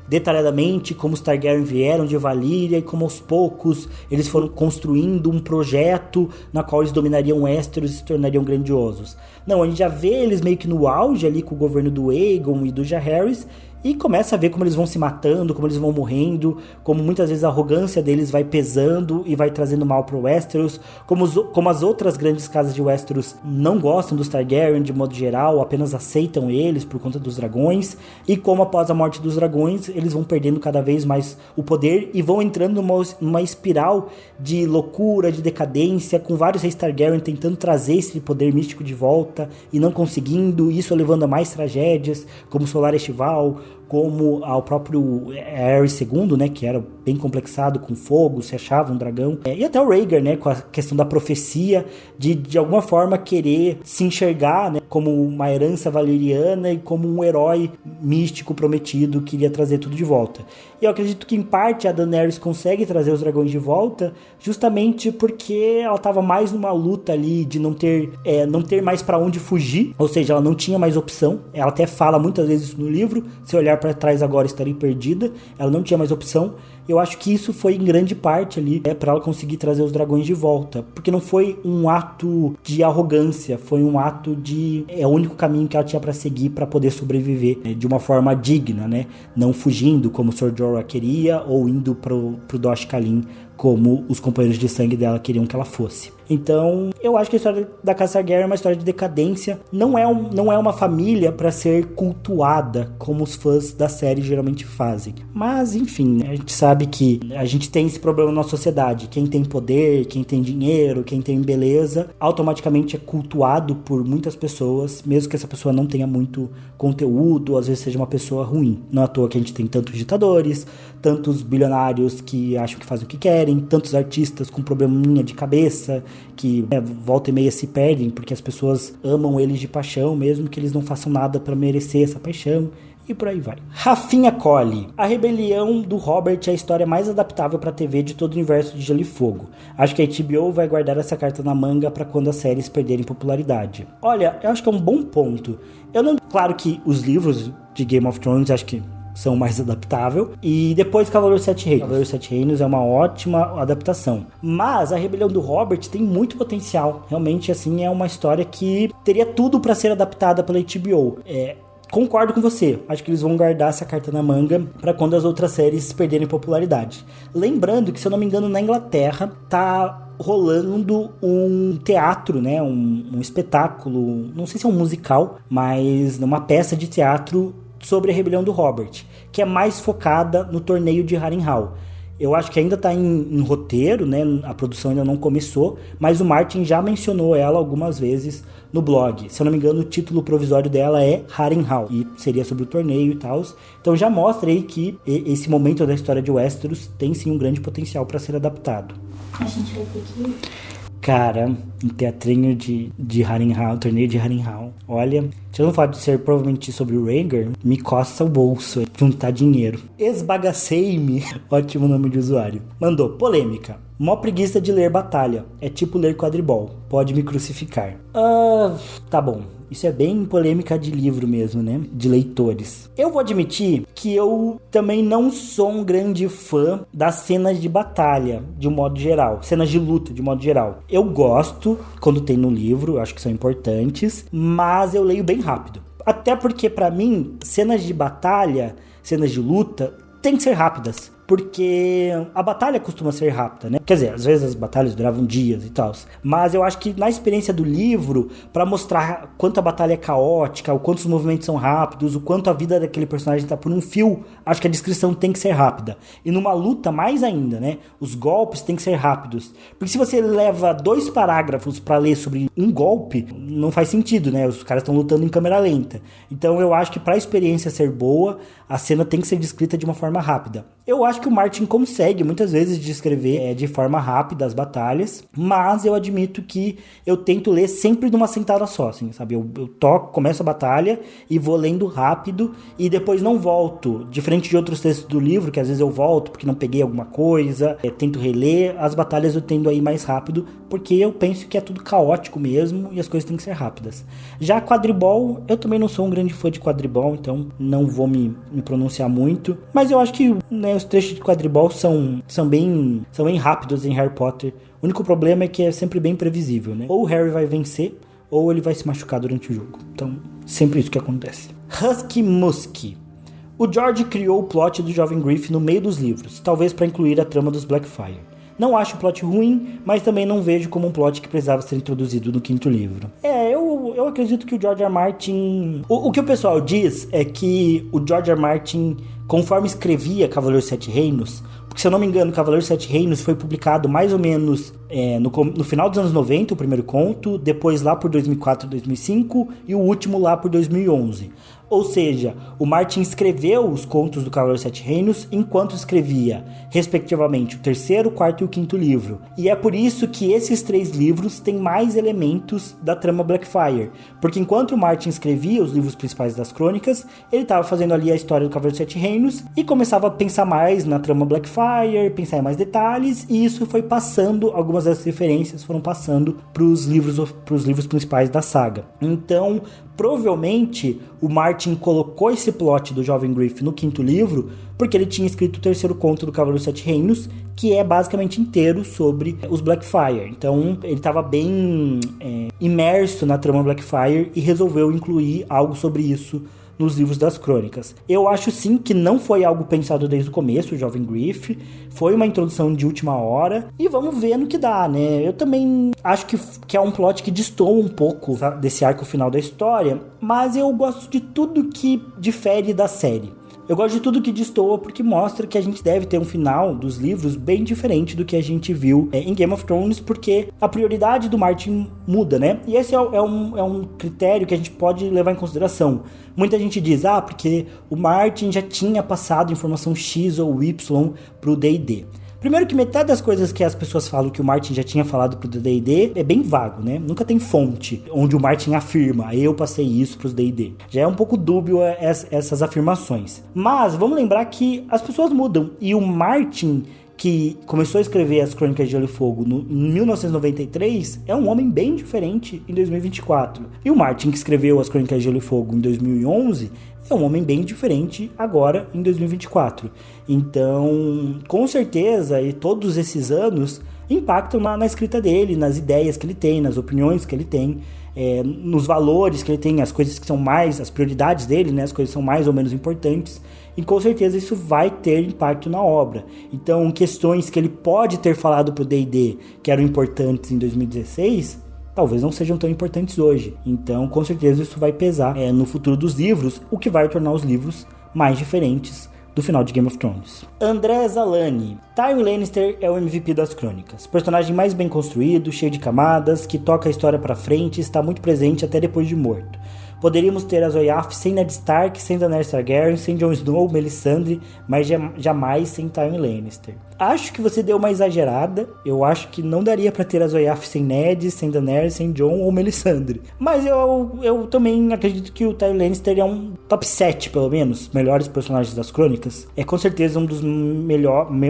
detalhadamente como os Targaryen vieram de Valíria e como aos poucos eles foram construindo um projeto na qual eles dominariam Westeros e se tornariam grandiosos. Não, a gente já vê eles meio que no auge ali com o governo do Aegon e do Jaehaerys, e começa a ver como eles vão se matando, como eles vão morrendo, como muitas vezes a arrogância deles vai pesando e vai trazendo mal pro Westeros, como as outras grandes casas de Westeros não gostam dos Targaryen de modo geral, apenas aceitam eles por conta dos dragões, e como após a morte dos dragões, eles vão perdendo cada vez mais o poder e vão entrando numa espiral de loucura, de decadência, com vários reis Targaryen tentando trazer esse poder místico de volta e não conseguindo, isso levando a mais tragédias, como Solar Estival, como ao próprio Aerys II, né, que era bem complexado com fogo, se achava um dragão, e até o Rhaegar, né, com a questão da profecia, de alguma forma querer se enxergar, né, como uma herança valeriana e como um herói místico prometido que iria trazer tudo de volta. E eu acredito que em parte a Daenerys consegue trazer os dragões de volta justamente porque ela estava mais numa luta ali de não ter mais para onde fugir, ou seja, ela não tinha mais opção. Ela até fala muitas vezes isso no livro: se olhar para trás agora estarei perdida. Ela não tinha mais opção. Eu acho que isso foi em grande parte ali para ela conseguir trazer os dragões de volta, porque não foi um ato de arrogância, foi um ato de o único caminho que ela tinha para seguir para poder sobreviver, né, de uma forma digna, né, não fugindo como o Sir Jorah queria ou indo pro Dosh Khalin como os companheiros de sangue dela queriam que ela fosse. Então, eu acho que a história da Casa Targaryen é uma história de decadência. Não é uma família para ser cultuada, como os fãs da série geralmente fazem. Mas, enfim, a gente sabe que a gente tem esse problema na sociedade. Quem tem poder, quem tem dinheiro, quem tem beleza, automaticamente é cultuado por muitas pessoas, mesmo que essa pessoa não tenha muito conteúdo, ou às vezes seja uma pessoa ruim. Não é à toa que a gente tem tantos ditadores, tantos bilionários que acham que fazem o que querem, tantos artistas com probleminha de cabeça, que volta e meia se perdem porque as pessoas amam eles de paixão, mesmo que eles não façam nada para merecer essa paixão, e por aí vai. Rafinha Colli: a rebelião do Robert é a história mais adaptável para TV de todo o universo de Gelo e Fogo. Acho que a HBO vai guardar essa carta na manga para quando as séries perderem popularidade. Olha, eu acho que é um bom ponto. Claro que os livros de Game of Thrones acho que são mais adaptável, e depois Cavaleiro Sete Reinos. Cavaleiro Sete Reinos é uma ótima adaptação, mas a Rebelião do Robert tem muito potencial, realmente, assim, é uma história que teria tudo para ser adaptada pela HBO. concordo com você. Acho que eles vão guardar essa carta na manga pra quando as outras séries perderem popularidade. Lembrando que, se eu não me engano, na Inglaterra tá rolando um teatro, né? Um espetáculo, não sei se é um musical, mas uma peça de teatro sobre a rebelião do Robert, que é mais focada no torneio de Harrenhal. Eu acho que ainda está em roteiro, né? A produção ainda não começou, mas o Martin já mencionou ela algumas vezes no blog. Se eu não me engano, o título provisório dela é Harrenhal, e seria sobre o torneio e tal. Então já mostra aí que esse momento da história de Westeros tem sim um grande potencial para ser adaptado. A gente vai ter que ir. Cara, um teatrinho de Harrenhal, torneio de Harrenhal. Olha, tirando o fato de ser provavelmente sobre o Rhaegar, me coça o bolso, juntar dinheiro. Esbagacei-me, ótimo nome de usuário. Mandou, polêmica. Mó preguiça de ler batalha. É tipo ler quadribol. Pode me crucificar. Tá bom. Isso é bem polêmica de livro mesmo, né? De leitores. Eu vou admitir que eu também não sou um grande fã das cenas de batalha, de um modo geral. Cenas de luta, de modo geral. Eu gosto quando tem no livro, acho que são importantes, mas eu leio bem rápido. Até porque, pra mim, cenas de batalha, cenas de luta, tem que ser rápidas. Porque a batalha costuma ser rápida, né? Quer dizer, às vezes as batalhas duravam dias e tal. Mas eu acho que na experiência do livro, pra mostrar quanto a batalha é caótica, o quanto os movimentos são rápidos, o quanto a vida daquele personagem tá por um fio, acho que a descrição tem que ser rápida. E numa luta, mais ainda, né? Os golpes têm que ser rápidos. Porque se você leva 2 parágrafos pra ler sobre um golpe, não faz sentido, né? Os caras estão lutando em câmera lenta. Então eu acho que pra experiência ser boa, a cena tem que ser descrita de uma forma rápida. Eu acho que o Martin consegue muitas vezes descrever de forma rápida as batalhas, mas eu admito que eu tento ler sempre numa sentada só, assim, sabe? Eu começo a batalha e vou lendo rápido e depois não volto. Diferente de outros textos do livro, que às vezes eu volto porque não peguei alguma coisa, tento reler, as batalhas eu tendo a ir mais rápido, porque eu penso que é tudo caótico mesmo e as coisas têm que ser rápidas. Já quadribol, eu também não sou um grande fã de quadribol, então não vou me pronunciar muito, mas eu acho que, né, os trechos de quadribol são bem rápidos em Harry Potter. O único problema é que é sempre bem previsível, né? Ou o Harry vai vencer, ou ele vai se machucar durante o jogo. Então, sempre isso que acontece. Husky Musky. O George criou o plot do jovem Griff no meio dos livros, talvez para incluir a trama dos Blackfyre. Não acho o plot ruim, mas também não vejo como um plot que precisava ser introduzido no 5º livro. Eu acredito que o George R. R. Martin... O que o pessoal diz é que o George R. R. Martin, conforme escrevia Cavaleiro dos Sete Reinos, porque se eu não me engano, Cavaleiro dos Sete Reinos foi publicado mais ou menos no final dos anos 90, o primeiro conto, depois lá por 2004, 2005 e o último lá por 2011. Ou seja, o Martin escreveu os contos do Cavaleiro dos Sete Reinos enquanto escrevia, respectivamente, o 3º, 4º e o 5º livro. E é por isso que esses 3 livros têm mais elementos da trama Blackfyre. Porque enquanto o Martin escrevia os livros principais das crônicas, ele estava fazendo ali a história do Cavaleiro dos Sete Reinos e começava a pensar mais na trama Blackfyre, pensar em mais detalhes, e isso foi passando, algumas das referências foram passando para os livros principais da saga. Então, provavelmente, o Martin colocou esse plot do jovem Griff no 5º livro porque ele tinha escrito o 3º conto do Cavaleiro dos Sete Reinos, que é basicamente inteiro sobre os Blackfyre. Então, ele estava bem imerso na trama Blackfyre e resolveu incluir algo sobre isso nos livros das crônicas. Eu acho sim que não foi algo pensado desde o começo, o jovem Griff, foi uma introdução de última hora, e vamos ver no que dá, né? Eu também acho que é um plot que destoa um pouco desse arco final da história, mas eu gosto de tudo que difere da série. Eu gosto de tudo que destoa porque mostra que a gente deve ter um final dos livros bem diferente do que a gente viu em Game of Thrones, porque a prioridade do Martin muda, né? E esse é um critério que a gente pode levar em consideração. Muita gente diz, porque o Martin já tinha passado informação X ou Y pro D&D. Primeiro que metade das coisas que as pessoas falam que o Martin já tinha falado pro D&D é bem vago, né? Nunca tem fonte onde o Martin afirma, eu passei isso pros D&D. Já é um pouco dúbio essas afirmações. Mas vamos lembrar que as pessoas mudam. E o Martin, que começou a escrever as Crônicas de Gelo e Fogo em 1993, é um homem bem diferente em 2024. E o Martin, que escreveu as Crônicas de Gelo e Fogo em 2011, é um homem bem diferente agora em 2024. Então, com certeza, e todos esses anos, impactam na escrita dele, nas ideias que ele tem, nas opiniões que ele tem, nos valores que ele tem, as coisas que são mais, as prioridades dele, né, as coisas que são mais ou menos importantes, e com certeza isso vai ter impacto na obra. Então, questões que ele pode ter falado pro D&D que eram importantes em 2016, talvez não sejam tão importantes hoje. Então, com certeza isso vai pesar no futuro dos livros, o que vai tornar os livros mais diferentes do final de Game of Thrones. André Zalani. Tywin Lannister é o MVP das crônicas. Personagem mais bem construído, cheio de camadas, que toca a história pra frente e está muito presente até depois de morto. Poderíamos ter Azor Ahai sem Ned Stark, sem Daenerys Targaryen, sem Jon Snow, Melisandre, mas jamais sem Tywin Lannister. Acho que você deu uma exagerada. Eu acho que não daria pra ter Azor Ahai sem Ned, sem Daenerys, sem Jon ou Melisandre. Mas eu também acredito que o Tywin Lannister é um top 7, pelo menos, melhores personagens das crônicas. É com certeza um dos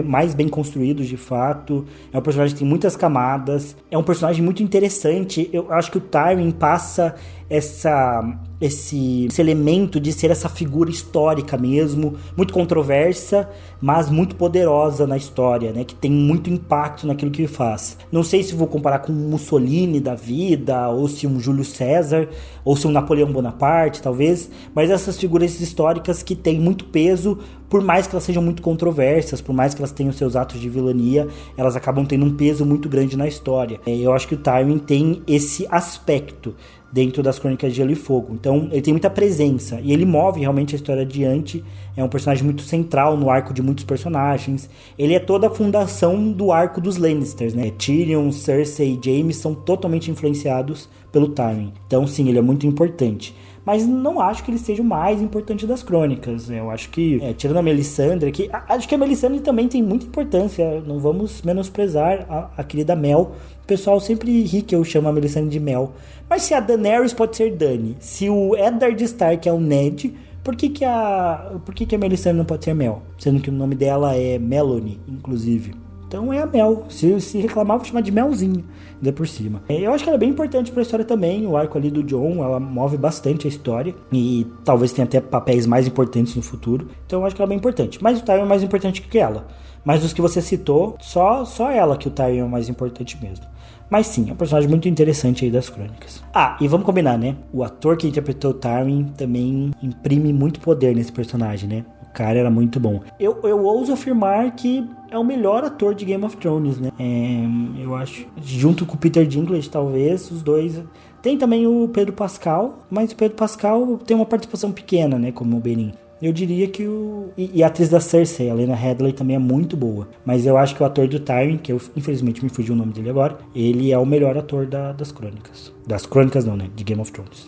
mais bem construídos, de fato. É um personagem que tem muitas camadas. É um personagem muito interessante. Eu acho que o Tywin passa esse elemento de ser essa figura histórica mesmo, muito controversa, mas muito poderosa na história, né? Que tem muito impacto naquilo que ele faz. Não sei se vou comparar com um Mussolini da vida, ou se um Júlio César, ou se um Napoleão Bonaparte, talvez, mas essas figuras históricas que têm muito peso, por mais que elas sejam muito controversas, por mais que elas tenham seus atos de vilania, elas acabam tendo um peso muito grande na história. Eu acho que o Tywin tem esse aspecto dentro das Crônicas de Gelo e Fogo. Então, ele tem muita presença e ele move realmente a história adiante. É um personagem muito central no arco de muitos personagens. Ele é toda a fundação do arco dos Lannisters, né? Tyrion, Cersei e Jaime são totalmente influenciados pelo Tywin. Então, sim, ele é muito importante. Mas não acho que ele seja o mais importante das crônicas. Eu acho que, tirando a Melisandre aqui, acho que a Melisandre também tem muita importância. Não vamos menosprezar a querida Mel. O pessoal sempre ri que eu chamo a Melisandre de Mel. Mas se a Daenerys pode ser Dany, se o Eddard Stark é o Ned, por que a Melisandre não pode ser Mel? Sendo que o nome dela é Melanie, inclusive. Então é a Mel. Se reclamar, vou chamar de Melzinho, ainda por cima. Eu acho que ela é bem importante pra história também. O arco ali do Jon, ela move bastante a história. E talvez tenha até papéis mais importantes no futuro. Então eu acho que ela é bem importante. Mas o Tywin é mais importante que ela. Mas dos que você citou, só ela que o Tywin é o mais importante mesmo. Mas sim, é um personagem muito interessante aí das crônicas. E vamos combinar, né? O ator que interpretou o Tywin também imprime muito poder nesse personagem, né? O cara era muito bom. Eu ouso afirmar que é o melhor ator de Game of Thrones, né? Eu acho. Junto com o Peter Dinklage, talvez, os dois. Tem também o Pedro Pascal, mas o Pedro Pascal tem uma participação pequena, né? Como o Bennin. Eu diria que E a atriz da Cersei, a Lena Headey, também é muito boa. Mas eu acho que o ator do Tywin, que infelizmente me fugiu o nome dele agora, ele é o melhor ator das crônicas. Das crônicas não, né? De Game of Thrones.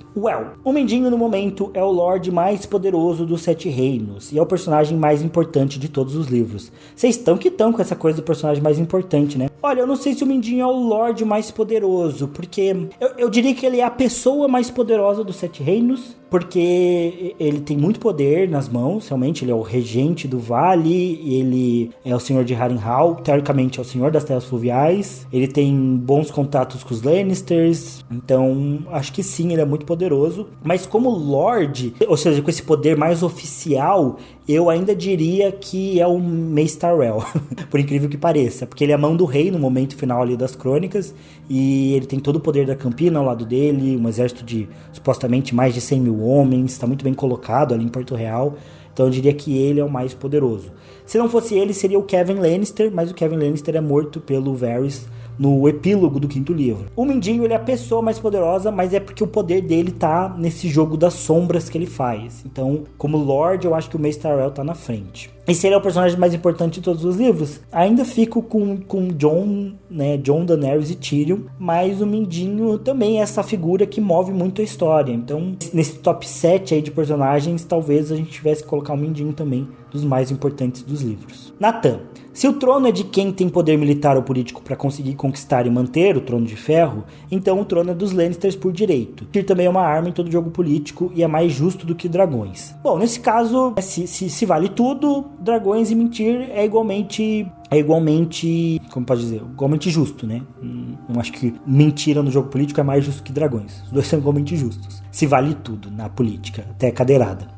O Mendinho no momento é o Lorde mais poderoso dos Sete Reinos. E é o personagem mais importante de todos os livros. Vocês estão com essa coisa do personagem mais importante, né? Olha, eu não sei se o Mendinho é o Lorde mais poderoso. Porque eu diria que ele é a pessoa mais poderosa dos Sete Reinos. Porque ele tem muito poder nas mãos, realmente. Ele é o regente do vale, ele é o senhor de Harrenhal, teoricamente é o senhor das terras fluviais. Ele tem bons contatos com os Lannisters. Então, acho que sim, ele é muito poderoso. Mas como Lorde, ou seja, com esse poder mais oficial, eu ainda diria que é o Mace Tyrell, por incrível que pareça. Porque ele é a mão do rei no momento final ali das crônicas, e ele tem todo o poder da Campina ao lado dele, um exército de, supostamente, mais de 100 mil homens, está muito bem colocado ali em Porto Real. Então eu diria que ele é o mais poderoso. Se não fosse ele, seria o Kevan Lannister, mas o Kevan Lannister é morto pelo Varys no epílogo do 5º livro. O Mindinho, ele é a pessoa mais poderosa, mas é porque o poder dele tá nesse jogo das sombras que ele faz. Então, como Lorde, eu acho que o Mace Tyrell tá na frente. E se ele é o personagem mais importante de todos os livros, ainda fico com Jon, né? Jon, Daenerys e Tyrion, mas o Mindinho também é essa figura que move muito a história. Então, nesse top 7 aí de personagens, talvez a gente tivesse que colocar o Mindinho também dos mais importantes dos livros. Nathan. Se o trono é de quem tem poder militar ou político para conseguir conquistar e manter o trono de ferro, então o trono é dos Lannisters por direito. Mentir também é uma arma em todo jogo político e é mais justo do que dragões. Bom, nesse caso, se vale tudo, dragões e mentir é igualmente, como pode dizer, igualmente justo, né? Não acho que mentira no jogo político é mais justo que dragões. Os dois são igualmente justos. Se vale tudo na política, até cadeirada.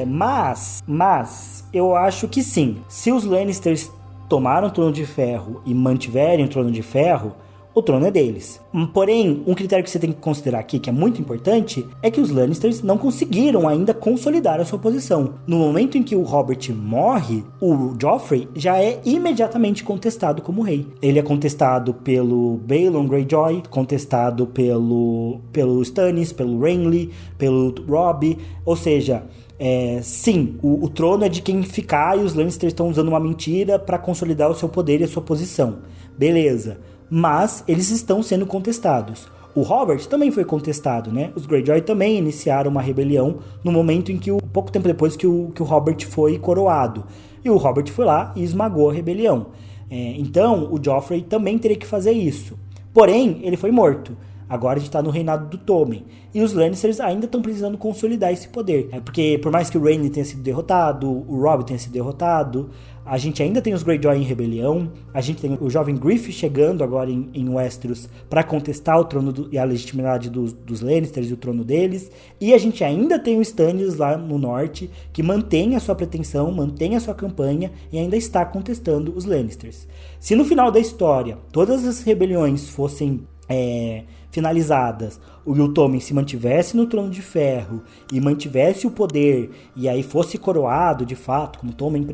Mas eu acho que sim. Se os Lannisters tomaram o Trono de Ferro e mantiverem o Trono de Ferro, o trono é deles. Porém, um critério que você tem que considerar aqui, que é muito importante, é que os Lannisters não conseguiram ainda consolidar a sua posição. No momento em que o Robert morre, o Joffrey já é imediatamente contestado como rei. Ele é contestado pelo Balon Greyjoy, contestado pelo Stannis, pelo Renly, pelo Robb, ou seja... sim, o trono é de quem ficar e os Lannisters estão usando uma mentira para consolidar o seu poder e a sua posição. Beleza. Mas eles estão sendo contestados. O Robert também foi contestado, né? Os Greyjoy também iniciaram uma rebelião no momento em que, pouco tempo depois que o Robert foi coroado. E o Robert foi lá e esmagou a rebelião. Então, o Joffrey também teria que fazer isso. Porém, ele foi morto. Agora a gente tá no reinado do Tommen. E os Lannisters ainda estão precisando consolidar esse poder. Porque por mais que o Renly tenha sido derrotado, o Robb tenha sido derrotado, a gente ainda tem os Greyjoy em rebelião, a gente tem o jovem Griff chegando agora em Westeros para contestar o trono e a legitimidade dos Lannisters e o trono deles, e a gente ainda tem o Stannis lá no norte, que mantém a sua pretensão, mantém a sua campanha e ainda está contestando os Lannisters. Se no final da história todas as rebeliões fossem finalizadas, o Tommen se mantivesse no Trono de Ferro e mantivesse o poder, e aí fosse coroado de fato como Tommen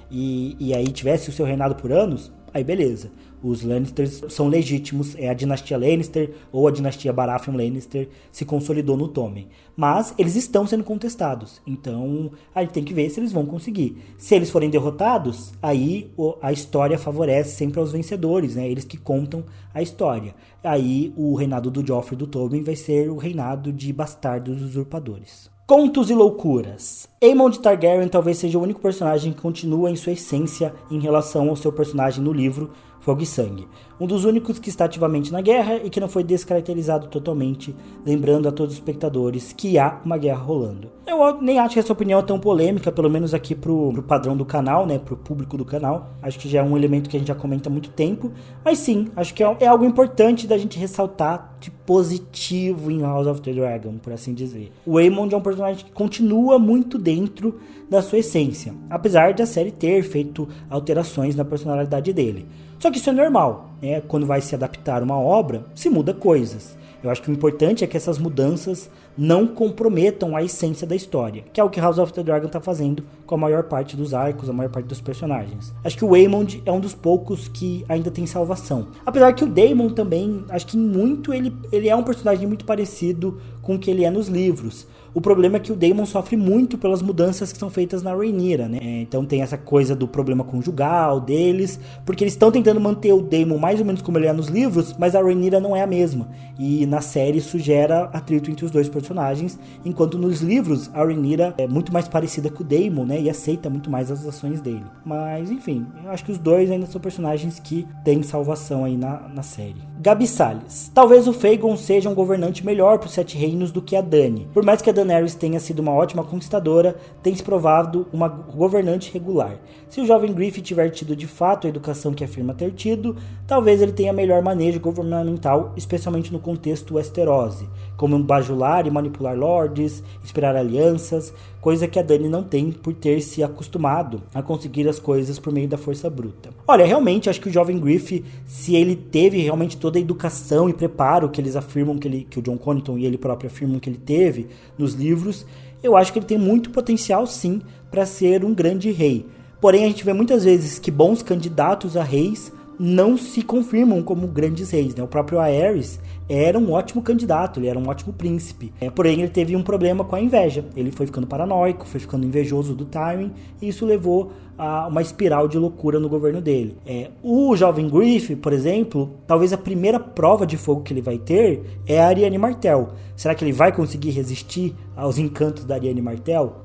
I, e aí tivesse o seu reinado por anos, aí beleza. Os Lannisters são legítimos, a dinastia Lannister ou a dinastia Baratheon Lannister se consolidou no Tommen. Mas eles estão sendo contestados, então a gente tem que ver se eles vão conseguir. Se eles forem derrotados, aí a história favorece sempre aos vencedores, né? Eles que contam a história. Aí o reinado do Joffrey do Tommen vai ser o reinado de bastardos usurpadores. Contos e loucuras. Aemond Targaryen talvez seja o único personagem que continua em sua essência em relação ao seu personagem no livro Fogo e Sangue. Um dos únicos que está ativamente na guerra e que não foi descaracterizado totalmente, lembrando a todos os espectadores que há uma guerra rolando. Eu nem acho que essa opinião é tão polêmica, pelo menos aqui pro padrão do canal, né, pro público do canal. Acho que já é um elemento que a gente já comenta há muito tempo, mas sim, acho que é algo importante da gente ressaltar de positivo em House of the Dragon, por assim dizer. O Aemond é um personagem que continua muito dentro da sua essência, apesar da série ter feito alterações na personalidade dele. Só que isso é normal, né? Quando vai se adaptar uma obra, se muda coisas. Eu acho que o importante é que essas mudanças não comprometam a essência da história, que é o que House of the Dragon está fazendo com a maior parte dos arcos, a maior parte dos personagens. Acho que o Aemond é um dos poucos que ainda tem salvação. Apesar que o Daemon também, acho que em muito ele é um personagem muito parecido com o que ele é nos livros. O problema é que o Daemon sofre muito pelas mudanças que são feitas na Rhaenyra, né? Então tem essa coisa do problema conjugal deles, porque eles estão tentando manter o Daemon mais ou menos como ele é nos livros, mas a Rhaenyra não é a mesma. E na série isso gera atrito entre os dois personagens, enquanto nos livros a Rhaenyra é muito mais parecida com o Daemon, né? E aceita muito mais as ações dele. Mas enfim, eu acho que os dois ainda são personagens que têm salvação aí na série. Gabi Salles. Talvez o Fagon seja um governante melhor para os Sete Reinos do que a Dany. Por mais que a Daenerys tenha sido uma ótima conquistadora, tem se provado uma governante regular. Se o jovem Griff tiver tido de fato a educação que afirma ter tido, talvez ele tenha melhor manejo governamental, especialmente no contexto Westerosi, como bajular e manipular lords, inspirar alianças, coisa que a Dany não tem por ter se acostumado a conseguir as coisas por meio da força bruta. Olha, realmente acho que o jovem Griff, se ele teve realmente toda a educação e preparo que eles afirmam que o Jon Connington e ele próprio afirmam que ele teve nos livros, eu acho que ele tem muito potencial sim para ser um grande rei. Porém, a gente vê muitas vezes que bons candidatos a reis não se confirmam como grandes reis, né? O próprio Aerys era um ótimo candidato, ele era um ótimo príncipe. Porém, ele teve um problema com a inveja. Ele foi ficando paranoico, foi ficando invejoso do Tywin, e isso levou a uma espiral de loucura no governo dele. O jovem Griff, por exemplo, talvez a primeira prova de fogo que ele vai ter é a Arianne Martell. Será que ele vai conseguir resistir aos encantos da Arianne Martell?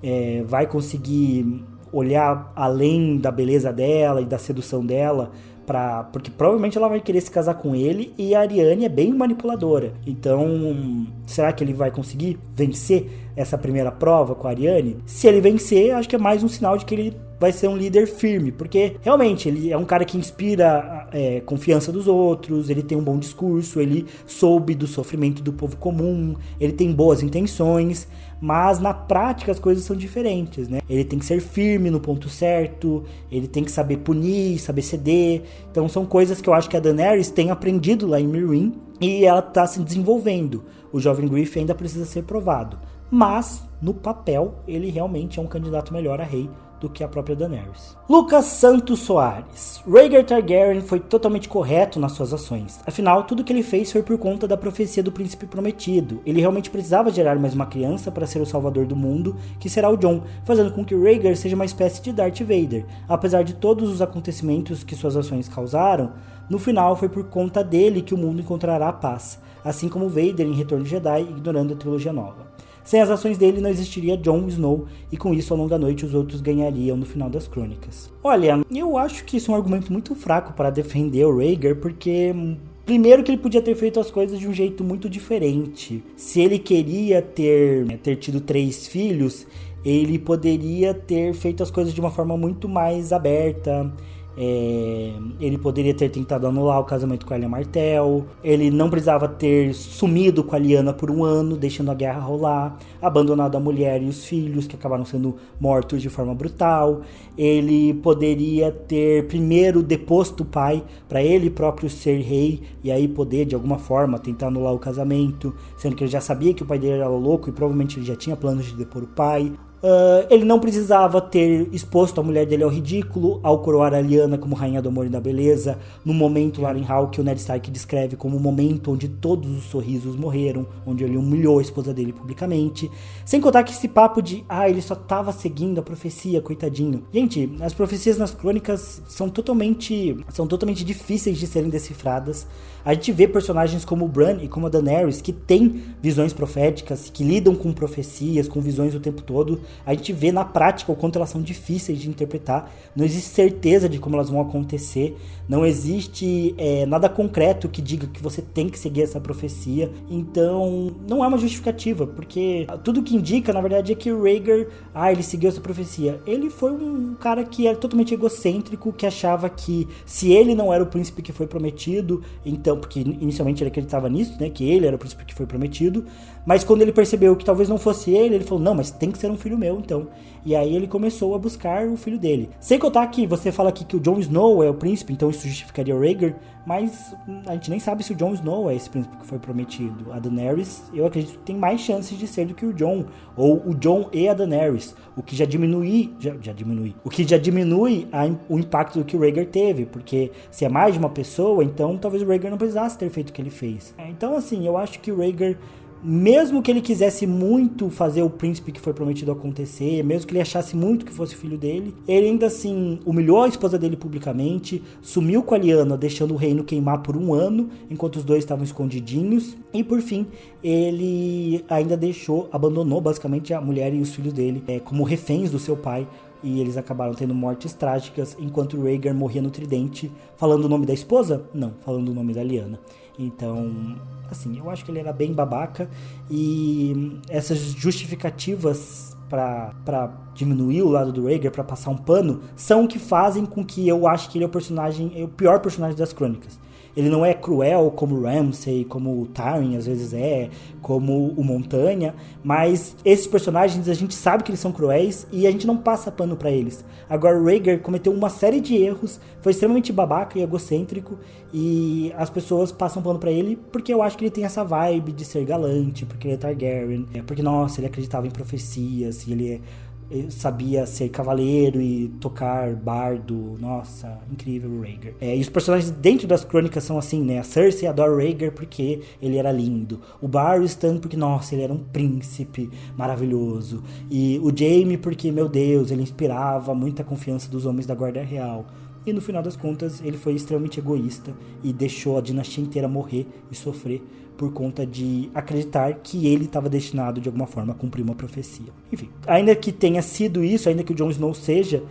Vai conseguir olhar além da beleza dela e da sedução dela? Porque provavelmente ela vai querer se casar com ele, e a Arianne é bem manipuladora. Então, será que ele vai conseguir vencer essa primeira prova com a Arianne? Se ele vencer, acho que é mais um sinal de que ele vai ser um líder firme, porque realmente ele é um cara que inspira confiança dos outros, ele tem um bom discurso, ele soube do sofrimento do povo comum, ele tem boas intenções, mas na prática as coisas são diferentes, né? Ele tem que ser firme no ponto certo, ele tem que saber punir, saber ceder. Então são coisas que eu acho que a Daenerys tem aprendido lá em Meereen e ela tá se desenvolvendo. O jovem Griff ainda precisa ser provado, mas no papel ele realmente é um candidato melhor a rei do que a própria Daenerys. Lucas Santos Soares. Rhaegar Targaryen foi totalmente correto nas suas ações. Afinal, tudo que ele fez foi por conta da profecia do príncipe prometido. Ele realmente precisava gerar mais uma criança para ser o salvador do mundo, que será o Jon, fazendo com que Rhaegar seja uma espécie de Darth Vader. Apesar de todos os acontecimentos que suas ações causaram, no final foi por conta dele que o mundo encontrará a paz, assim como Vader em Retorno de Jedi, ignorando a trilogia nova. Sem as ações dele não existiria Jon Snow, e com isso, ao longo da noite, os outros ganhariam no final das crônicas. Olha, eu acho que isso é um argumento muito fraco para defender o Rhaegar, porque primeiro que ele podia ter feito as coisas de um jeito muito diferente. Se ele queria ter tido 3 filhos, ele poderia ter feito as coisas de uma forma muito mais aberta. Ele poderia ter tentado anular o casamento com a Lyanna Martell. Ele não precisava ter sumido com a Lyanna por 1 ano, deixando a guerra rolar, abandonado a mulher e os filhos, que acabaram sendo mortos de forma brutal. Ele poderia ter primeiro deposto o pai, para ele próprio ser rei, e aí poder de alguma forma tentar anular o casamento, sendo que ele já sabia que o pai dele era louco e provavelmente ele já tinha planos de depor o pai. Ele não precisava ter exposto a mulher dele ao ridículo ao coroar a Lyanna como rainha do amor e da beleza, no momento lá em Hall que o Ned Stark descreve como o momento onde todos os sorrisos morreram, onde ele humilhou a esposa dele publicamente. Sem contar que esse papo de ele só tava seguindo a profecia, coitadinho. Gente, as profecias nas crônicas são totalmente difíceis de serem decifradas. A gente vê personagens como o Bran e como a Daenerys que têm visões proféticas, que lidam com profecias, com visões o tempo todo. A gente vê na prática o quanto elas são difíceis de interpretar. Não existe certeza de como elas vão acontecer. Não existe nada concreto que diga que você tem que seguir essa profecia. Então, não é uma justificativa, porque tudo que indica, na verdade, é que o Rhaegar, ele seguiu essa profecia. Ele foi um cara que era totalmente egocêntrico, que achava que se ele não era o príncipe que foi prometido, então, porque inicialmente ele acreditava nisso, né, que ele era o príncipe que foi prometido, mas quando ele percebeu que talvez não fosse ele falou, não, mas tem que ser um filho meu, então. E aí ele começou a buscar o filho dele. Sem contar que você fala aqui que o Jon Snow é o príncipe, então isso justificaria o Rhaegar, mas a gente nem sabe se o Jon Snow é esse príncipe que foi prometido. A Daenerys, eu acredito que tem mais chances de ser do que o Jon, ou o Jon e a Daenerys, o que já diminui o impacto do que o Rhaegar teve, porque se é mais de uma pessoa, então talvez o Rhaegar não precisasse ter feito o que ele fez. Então assim, eu acho que o Rhaegar, mesmo que ele quisesse muito fazer o príncipe que foi prometido acontecer, mesmo que ele achasse muito que fosse filho dele, ele ainda assim humilhou a esposa dele publicamente, sumiu com a Lyanna, deixando o reino queimar por 1 ano, enquanto os dois estavam escondidinhos, e por fim, ele ainda abandonou basicamente a mulher e os filhos dele como reféns do seu pai, e eles acabaram tendo mortes trágicas, enquanto o Rhaegar morria no tridente, falando o nome da esposa? Não, falando o nome da Lyanna. Então, assim, eu acho que ele era bem babaca, e essas justificativas pra diminuir o lado do Rhaegar, pra passar um pano, são o que fazem com que eu ache que ele é o pior personagem das crônicas. Ele não é cruel como o Ramsay, como o Tyrion às vezes como o Montanha, mas esses personagens a gente sabe que eles são cruéis e a gente não passa pano pra eles. Agora o Rhaegar cometeu uma série de erros, foi extremamente babaca e egocêntrico, e as pessoas passam pano pra ele porque eu acho que ele tem essa vibe de ser galante, porque ele é Targaryen, porque nossa, ele acreditava em profecias, e ele sabia ser cavaleiro e tocar bardo. Nossa, incrível o Rhaegar. E os personagens dentro das crônicas são assim, né? A Cersei adora o Rhaegar porque ele era lindo. O Barristan porque, nossa, ele era um príncipe maravilhoso. E o Jaime porque, meu Deus, ele inspirava muita confiança dos homens da Guarda Real. E no final das contas, ele foi extremamente egoísta e deixou a dinastia inteira morrer e sofrer por conta de acreditar que ele estava destinado de alguma forma a cumprir uma profecia. Enfim, ainda que tenha sido isso, ainda que o Jon Snow seja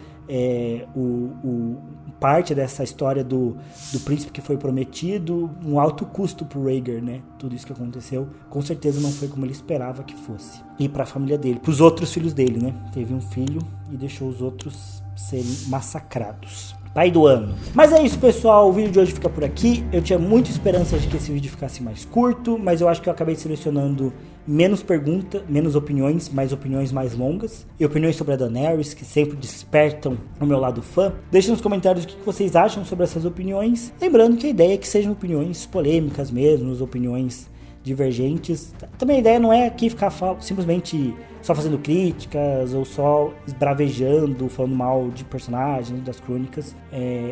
parte dessa história do príncipe que foi prometido, um alto custo pro Rhaegar, né? Tudo isso que aconteceu, com certeza não foi como ele esperava que fosse. E pra família dele, pros outros filhos dele, né? Teve um filho e deixou os outros serem massacrados. Pai do ano. Mas é isso, pessoal, o vídeo de hoje fica por aqui. Eu tinha muita esperança de que esse vídeo ficasse mais curto, mas eu acho que eu acabei selecionando menos perguntas, menos opiniões, mais opiniões mais longas. E opiniões sobre a Daenerys, que sempre despertam o meu lado fã. Deixem nos comentários o que vocês acham sobre essas opiniões. Lembrando que a ideia é que sejam opiniões polêmicas mesmo, opiniões divergentes. Também a ideia não é aqui ficar simplesmente só fazendo críticas ou só esbravejando, falando mal de personagens, das crônicas.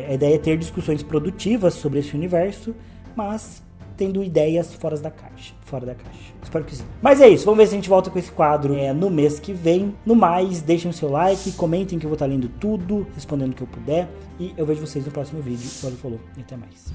A ideia é ter discussões produtivas sobre esse universo, mas tendo ideias fora da caixa. Espero que sim. Mas é isso, vamos ver se a gente volta com esse quadro no mês que vem. No mais, deixem o seu like, comentem que eu vou estar lendo tudo, respondendo o que eu puder. E eu vejo vocês no próximo vídeo. Falou e até mais.